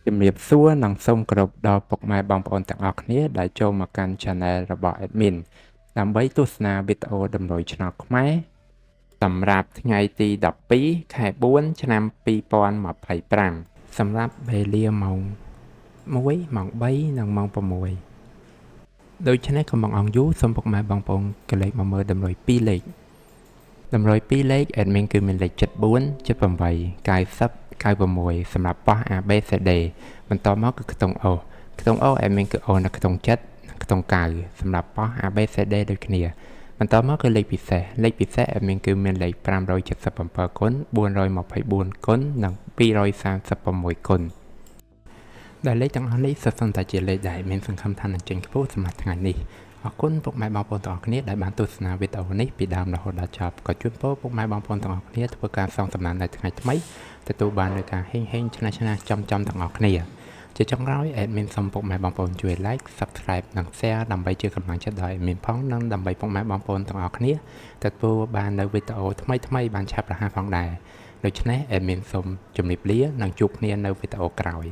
ជំរាបសួរនិងសូមគោរពដល់ពុកម៉ែបងប្អូនទាំងអស់គ្នាដែលចូលមកកាន់ Channel របស់ Admin ដើម្បីទស្សនាវីដេអូតម្រុយឆ្នោតខ្មែរសម្រាប់ថ្ងៃទី12ខែ4ឆ្នាំ2025សម្រាប់វេលាម៉ោង1ម៉ោង3និងម៉ោង6ដូច្នេះកុំបង្អង់យូរសូមពុកម៉ែបងប្អូនកលេចមកមើលតម្រុយ2លេខតម្រុយ2លេខ Admin គឺមានលេខ74 78 90 96សម្រាប់ប៉ោះ ABCD បន្តមកគឺខ្ទង់ O ខ្ទង់ O Admin គឺ O នៅខ្ទង់7ខ្ទង់9សម្រាប់ប៉ោះ ABCD ដូចគ្នាបន្តមកគឺលេខពិសេស Admin គឺមានលេខ577គុណ424គុណនិង236គុណដែលលេខទាំងអស់នេះសុទ្ធសឹងតែជាលេខដែលមានសង្ឃឹមថានឹងចេញខ្ពស់សម្រាប់ថ្ងៃនេះអរគុណពុកម៉ែបងប្អូនទាំងអស់គ្នាដែលបានទស្សនាវីដេអូនេះពីដើមរហូតដល់ចប់ក៏ជូនពរពុកម៉ែបងប្អូនទាំងអស់គ្នាធ្វើការសងសំណាននៅថ្ងៃថ្មីទទួលបាននូវការហេងឆ្នះចំទាំងអស់គ្នាជាចុងក្រោយ Admin សូមពុកម៉ែបងប្អូនជួយ Like Subscribe និង Share ដើម្បីជាកម្លាំងចិត្តដល់ Admin ផងនិងដើម្បីពុកម៉ែបងប្អូនទាំងអស់គ្នាទទួលបាននូវវីដេអូថ្មីបានឆាប់រហ័សផងដែរដូច្នេះ Admin សូមជម្រាបលានិងជួបគ្នានៅវីដេអូក្រោយ